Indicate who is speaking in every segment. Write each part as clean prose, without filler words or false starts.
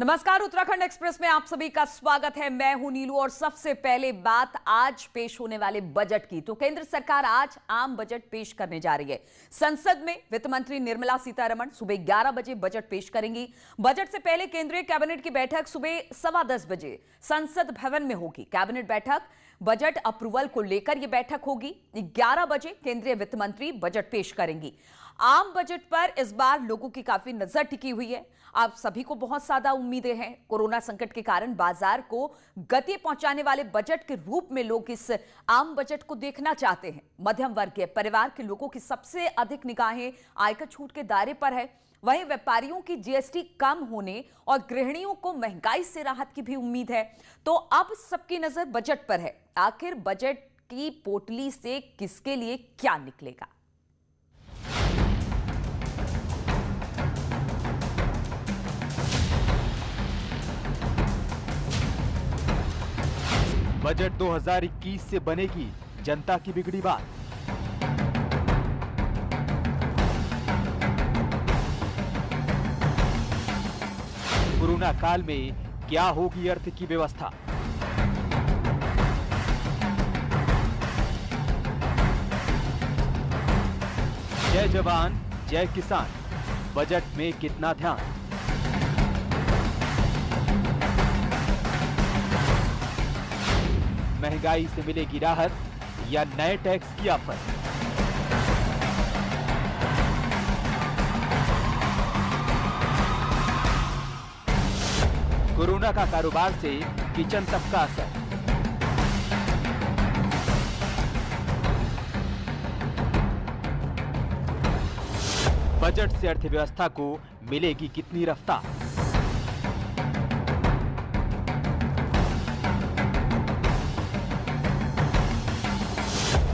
Speaker 1: नमस्कार, उत्तराखंड एक्सप्रेस में आप सभी का स्वागत है। मैं हूं नीलू और सबसे पहले बात आज पेश होने वाले बजट की। तो केंद्र सरकार आज आम बजट पेश करने जा रही है। संसद में वित्त मंत्री निर्मला सीतारमण सुबह 11 बजे बजट पेश करेंगी। बजट से पहले केंद्रीय कैबिनेट की बैठक सुबह 10:15 बजे संसद भवन में होगी। कैबिनेट बैठक बजट अप्रूवल को लेकर यह बैठक होगी। 11 बजे केंद्रीय वित्त मंत्री बजट पेश करेंगी। आम बजट पर इस बार लोगों की काफी नजर टिकी हुई है। आप सभी को बहुत ज्यादा उम्मीदें हैं। कोरोना संकट के कारण बाजार को गति पहुंचाने वाले बजट के रूप में लोग इस आम बजट को देखना चाहते हैं। मध्यम वर्गीय परिवार के लोगों की सबसे अधिक निगाहें आयकर छूट के दायरे पर है। वहीं व्यापारियों की जीएसटी कम होने और गृहिणियों को महंगाई से राहत की भी उम्मीद है। तो अब सबकी नजर बजट पर है। आखिर बजट की पोटली से किसके लिए क्या निकलेगा?
Speaker 2: बजट 2021 से बनेगी जनता की बिगड़ी बात। कोरोना काल में क्या होगी अर्थ की व्यवस्था? जय जवान जय किसान, बजट में कितना ध्यान? महंगाई से मिलेगी राहत या नए टैक्स की आफत? कोरोना का कारोबार से किचन तक का असर। बजट से अर्थव्यवस्था को मिलेगी कितनी रफ्तार?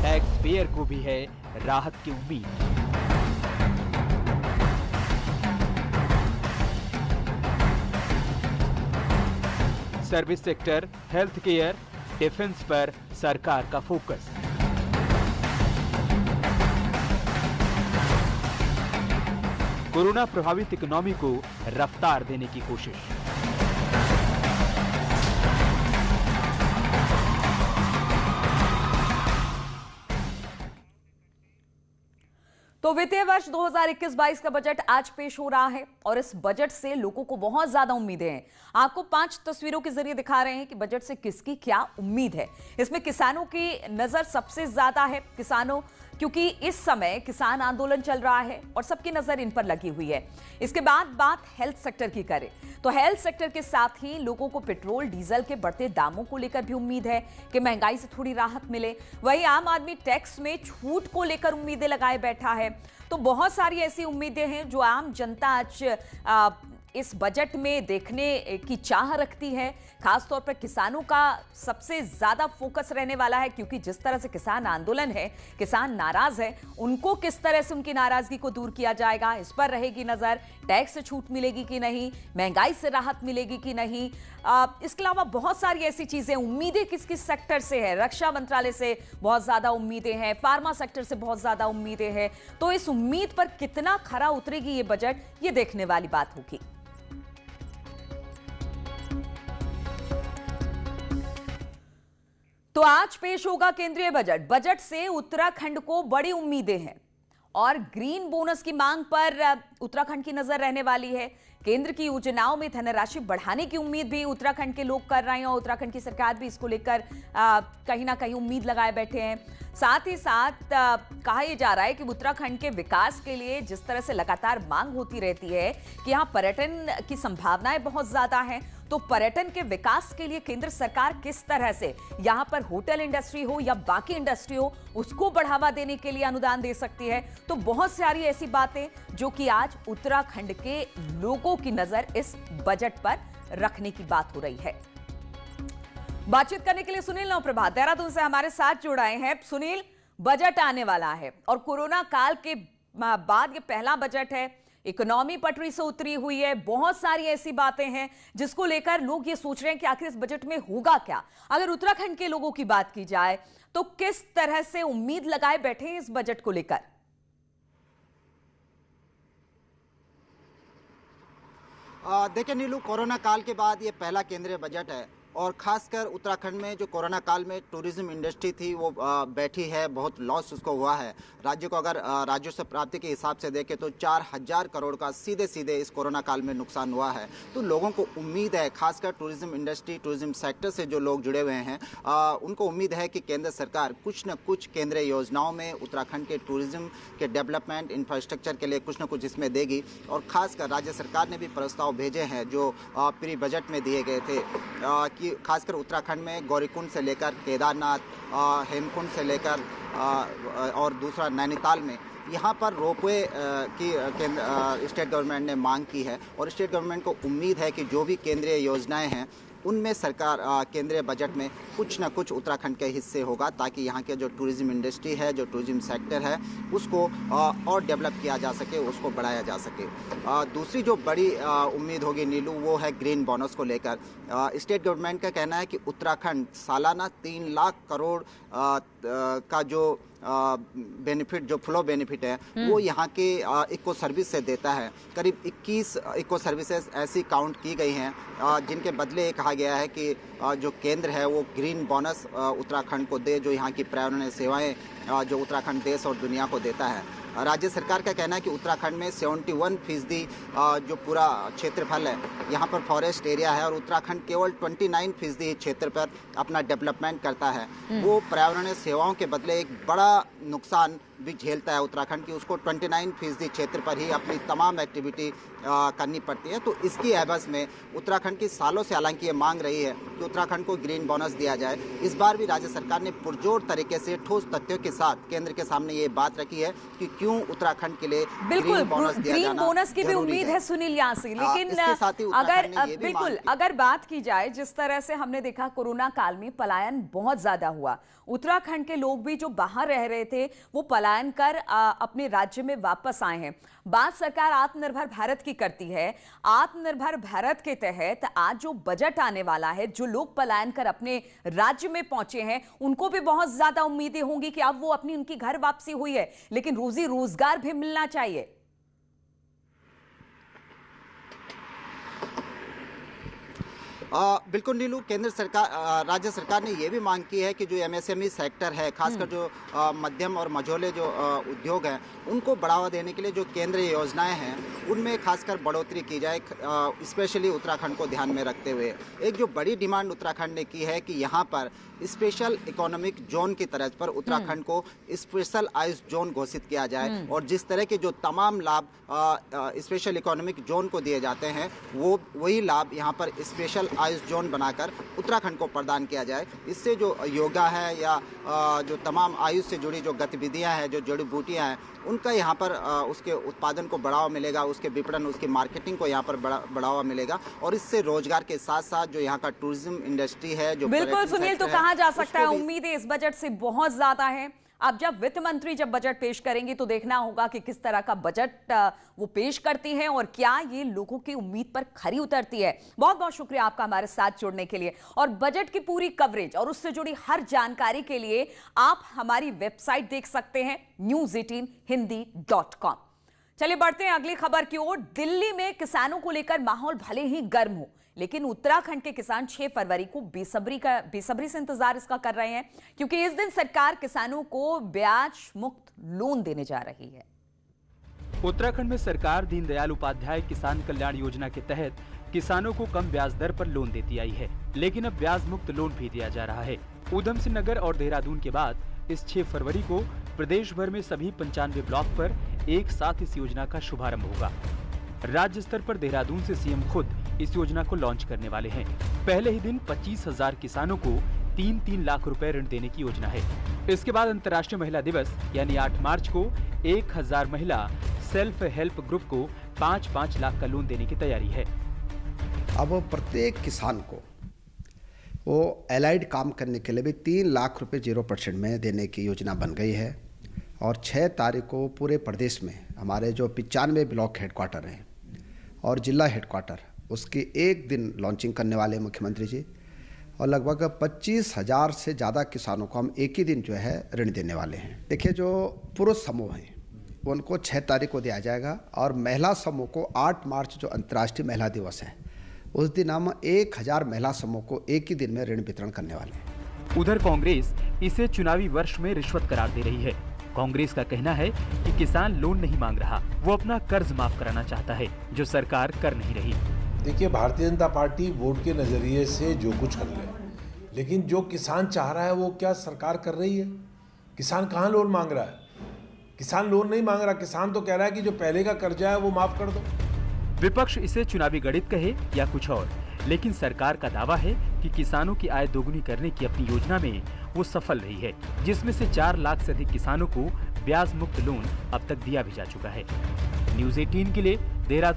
Speaker 2: टैक्स पेयर को भी है राहत की उम्मीद। Service sector, health care, defence पर सरकार का फोकस। कोरोना प्रभावित इकोनॉमी को रफ्तार देने की कोशिश।
Speaker 1: तो वित्तीय वर्ष 2021-22 का बजट आज पेश हो रहा है और इस बजट से लोगों को बहुत ज्यादा उम्मीदें हैं। आपको 5 तस्वीरों के जरिए दिखा रहे हैं कि बजट से किसकी क्या उम्मीद है। इसमें किसानों की नजर सबसे ज्यादा है। किसानों, क्योंकि इस समय किसान आंदोलन चल रहा है और सबकी नजर इन पर लगी हुई है। इसके बाद बात हेल्थ सेक्टर की करें तो हेल्थ सेक्टर के साथ ही लोगों को पेट्रोल डीजल के बढ़ते दामों को लेकर भी उम्मीद है कि महंगाई से थोड़ी राहत मिले। वहीं आम आदमी टैक्स में छूट को लेकर उम्मीदें लगाए बैठा है। तो बहुत सारी ऐसी उम्मीदें हैं जो आम जनता आज इस बजट में देखने की चाह रखती है। खासतौर पर किसानों का सबसे ज्यादा फोकस रहने वाला है, क्योंकि जिस तरह से किसान आंदोलन है, किसान नाराज है, उनको किस तरह से उनकी नाराजगी को दूर किया जाएगा, इस पर रहेगी नजर। टैक्स से छूट मिलेगी कि नहीं, महंगाई से राहत मिलेगी कि नहीं। इसके अलावा बहुत सारी ऐसी चीजें, उम्मीदें किस किस सेक्टर से है। रक्षा मंत्रालय से बहुत ज्यादा उम्मीदें हैं, फार्मा सेक्टर से बहुत ज्यादा उम्मीदें हैं। तो इस उम्मीद पर कितना खरा उतरेगी ये बजट, ये देखने वाली बात होगी। तो आज पेश होगा केंद्रीय बजट। बजट से उत्तराखंड को बड़ी उम्मीदें हैं और ग्रीन बोनस की मांग पर उत्तराखंड की नजर रहने वाली है। केंद्र की योजनाओं में धनराशि बढ़ाने की उम्मीद भी उत्तराखंड के लोग कर रहे हैं और उत्तराखंड की सरकार भी इसको लेकर कहीं ना कहीं उम्मीद लगाए बैठे हैं। साथ ही साथ कहा यह जा रहा है कि उत्तराखंड के विकास के लिए जिस तरह से लगातार मांग होती रहती है कि यहाँ पर्यटन की संभावनाएं बहुत ज्यादा हैं, तो पर्यटन के विकास के लिए केंद्र सरकार किस तरह से यहाँ पर होटल इंडस्ट्री हो या बाकी इंडस्ट्री हो, उसको बढ़ावा देने के लिए अनुदान दे सकती है। तो बहुत सारी ऐसी बातें जो कि आज उत्तराखंड के लोगों की नजर इस बजट पर रखने की बात हो रही है। बातचीत करने के लिए सुनील नवप्रभात देहरादून से हमारे साथ जुड़ाए हैं। सुनील, बजट आने वाला है और कोरोना काल के बाद ये पहला बजट है। इकोनॉमी पटरी से उतरी हुई है, बहुत सारी ऐसी बातें हैं जिसको लेकर लोग ये सोच रहे हैं कि आखिर इस बजट में होगा क्या। अगर उत्तराखंड के लोगों की बात की जाए तो किस तरह से उम्मीद लगाए बैठे हैं इस बजट को लेकर?
Speaker 3: देखिए नीलू, कोरोना काल के बाद ये पहला केंद्रीय बजट है और खासकर उत्तराखंड में जो कोरोना काल में टूरिज्म इंडस्ट्री थी वो बैठी है, बहुत लॉस उसको हुआ है। राज्य को अगर राजस्व प्राप्ति के हिसाब से देखें तो 4000 करोड़ का सीधे सीधे इस कोरोना काल में नुकसान हुआ है। तो लोगों को उम्मीद है, खासकर टूरिज्म इंडस्ट्री, टूरिज्म सेक्टर से जो लोग जुड़े हुए हैं, उनको उम्मीद है कि केंद्र सरकार कुछ न कुछ केंद्रीय योजनाओं में उत्तराखंड के टूरिज्म के डेवलपमेंट, इंफ्रास्ट्रक्चर के लिए कुछ न कुछ इसमें देगी। और खासकर राज्य सरकार ने भी प्रस्ताव भेजे हैं जो प्री बजट में दिए गए थे कि खासकर उत्तराखंड में गौरीकुंड से लेकर केदारनाथ, हेमकुंड से लेकर और दूसरा नैनीताल में यहाँ पर रोपवे की स्टेट गवर्नमेंट ने मांग की है। और स्टेट गवर्नमेंट को उम्मीद है कि जो भी केंद्रीय योजनाएं हैं उनमें सरकार केंद्रीय बजट में कुछ न कुछ उत्तराखंड के हिस्से होगा, ताकि यहाँ के जो टूरिज्म इंडस्ट्री है, जो टूरिज्म सेक्टर है, उसको और डेवलप किया जा सके, उसको बढ़ाया जा सके। दूसरी जो बड़ी उम्मीद होगी नीलू, वो है ग्रीन बोनस को लेकर। स्टेट गवर्नमेंट का कहना है कि उत्तराखंड सालाना 3 लाख करोड़ का जो बेनिफिट, जो फ्लो बेनिफिट है, वो यहाँ के इको सर्विस से देता है। करीब 21 इको सर्विसेज ऐसी काउंट की गई हैं जिनके बदले ये कहा गया है कि जो केंद्र है वो ग्रीन बोनस उत्तराखंड को दे, जो यहाँ की पर्यावरणीय सेवाएं जो उत्तराखंड देश और दुनिया को देता है। राज्य सरकार का कहना है कि उत्तराखंड में 71% जो पूरा क्षेत्रफल है यहाँ पर फॉरेस्ट एरिया है और उत्तराखंड केवल 29% क्षेत्र पर अपना डेवलपमेंट करता है। वो पर्यावरणीय सेवाओं के बदले एक बड़ा नुकसान भी झेलता है उत्तराखंड की, उसको 29% क्षेत्र पर ही अपनी तमाम एक्टिविटी करनी पड़ती है। तो इसकी एवज में उत्तराखंड की सालों से हालांकि ये मांग रही है कि उत्तराखंड को ग्रीन बोनस दिया जाए। इस बार भी राज्य सरकार ने पुरजोर तरीके से ठोस तथ्यों के साथ केंद्र के सामने ये बात रखी है कि क्यों उत्तराखंड के लिए ग्रीन बोनस दिया जाना
Speaker 1: बोनस की भी उम्मीद है सुनील यासी। लेकिन अगर बात की जाए, जिस तरह से हमने देखा कोरोना काल में पलायन बहुत ज्यादा हुआ, उत्तराखंड के लोग भी जो बाहर रह रहे थे वो पलायन कर अपने राज्य में वापस आए हैं। बात सरकार आत्मनिर्भर भारत की करती है। आत्मनिर्भर भारत के तहत आज जो बजट आने वाला है, जो लोग पलायन कर अपने राज्य में पहुंचे हैं, उनको भी बहुत ज्यादा उम्मीदें होंगी कि अब वो अपनी उनकी घर वापसी हुई है, लेकिन रोजी रोजगार भी मिलना चाहिए।
Speaker 3: बिल्कुल नीलू, केंद्र सरकार, राज्य सरकार ने ये भी मांग की है कि जो एमएसएमई सेक्टर है, खासकर जो मध्यम और मझोले जो उद्योग हैं, उनको बढ़ावा देने के लिए जो केंद्रीय योजनाएं हैं उनमें खासकर बढ़ोतरी की जाए, स्पेशली उत्तराखंड को ध्यान में रखते हुए। एक जो बड़ी डिमांड उत्तराखंड ने की है कि यहाँ पर स्पेशल इकोनॉमिक जोन की तरह पर उत्तराखंड को स्पेशल आइस जोन घोषित किया जाए और जिस तरह के जो तमाम लाभ स्पेशल इकोनॉमिक जोन को दिए जाते हैं वो वही लाभ यहाँ पर स्पेशल आइस जोन बनाकर उत्तराखंड को प्रदान किया जाए। इससे जो योगा है या जो तमाम आयुष से जुड़ी जो गतिविधियां हैं, जो जड़ी बूटियां हैं, उनका यहाँ पर उसके उत्पादन को बढ़ावा मिलेगा, उसके विपणन, उसकी मार्केटिंग को यहाँ पर बढ़ावा मिलेगा और इससे रोजगार के साथ साथ जो यहाँ का टूरिज्म इंडस्ट्री है, जो
Speaker 1: बिल्कुल सुनील, तो कहा जा सकता है उम्मीदें इस बजट से बहुत ज्यादा है। अब जब वित्त मंत्री जब बजट पेश करेंगे तो देखना होगा कि किस तरह का बजट वो पेश करती हैं और क्या ये लोगों की उम्मीद पर खरी उतरती है। बहुत बहुत शुक्रिया आपका हमारे साथ जुड़ने के लिए। और बजट की पूरी कवरेज और उससे जुड़ी हर जानकारी के लिए आप हमारी वेबसाइट देख सकते हैं news18hindi.com। चलिए बढ़ते हैं अगली खबर की ओर। दिल्ली में किसानों को लेकर माहौल भले ही गर्म हो, लेकिन उत्तराखंड के किसान 6 फरवरी को बेसब्री से इंतजार इसका कर रहे हैं, क्योंकि इस दिन सरकार किसानों को ब्याज मुक्त लोन देने जा रही है।
Speaker 2: उत्तराखंड में सरकार दीनदयाल उपाध्याय किसान कल्याण योजना के तहत किसानों को कम ब्याज दर पर लोन देती आई है, लेकिन अब ब्याज मुक्त लोन भी दिया जा रहा है। उधम सिंह नगर और देहरादून के बाद इस 6 फरवरी को प्रदेश भर में सभी 95 ब्लॉक पर एक साथ इस योजना का शुभारंभ होगा। राज्य स्तर पर देहरादून से सीएम खुद इस योजना को लॉन्च करने वाले हैं। पहले ही दिन 25,000 किसानों को 3-3 लाख रुपए ऋण देने की योजना है। इसके बाद अंतर्राष्ट्रीय महिला दिवस यानी 8 मार्च को 1000 महिला सेल्फ हेल्प ग्रुप को 5-5 लाख का लोन देने की तैयारी है।
Speaker 4: अब प्रत्येक किसान को वो एलाइड काम करने के लिए भी 3 लाख रुपए 0% में देने की योजना बन गई है और 6 तारीख को पूरे प्रदेश में हमारे जो 95 ब्लॉक हेडक्वार्टर हैं और जिला हेडक्वार्टर, उसकी एक दिन लॉन्चिंग करने वाले मुख्यमंत्री जी, और लगभग 25,000 से ज़्यादा किसानों को हम एक ही दिन जो है ऋण देने वाले हैं। देखिए, जो पुरुष समूह हैं उनको 6 तारीख को दिया जाएगा और महिला समूह को 8 मार्च जो अंतर्राष्ट्रीय महिला दिवस है उस दिन हम 1000 महिला समूह को एक ही दिन में ऋण वितरण करने वाले हैं।
Speaker 2: उधर कांग्रेस इसे चुनावी वर्ष में रिश्वत करार दे रही है। कांग्रेस का कहना है कि किसान लोन नहीं मांग रहा, वो अपना कर्ज माफ कराना चाहता है जो सरकार कर नहीं रही।
Speaker 5: देखिए, भारतीय जनता पार्टी वोट के नजरिए से जो कुछ कर ले, लेकिन जो किसान चाह रहा है वो क्या सरकार कर रही है? किसान कहाँ लोन मांग रहा है? किसान लोन नहीं मांग रहा, किसान तो कह रहा है कि जो पहले का कर्जा है वो माफ कर दो।
Speaker 2: विपक्ष इसे चुनावी गणित कहे या कुछ और, लेकिन सरकार का दावा है कि किसानों की आय दोगुनी करने की अपनी योजना में वो सफल रही है, जिसमें से 4 लाख से अधिक किसानों को ब्याज मुक्त लोन अब तक दिया भी जा चुका है। न्यूज़ 18 के लिए देहरादून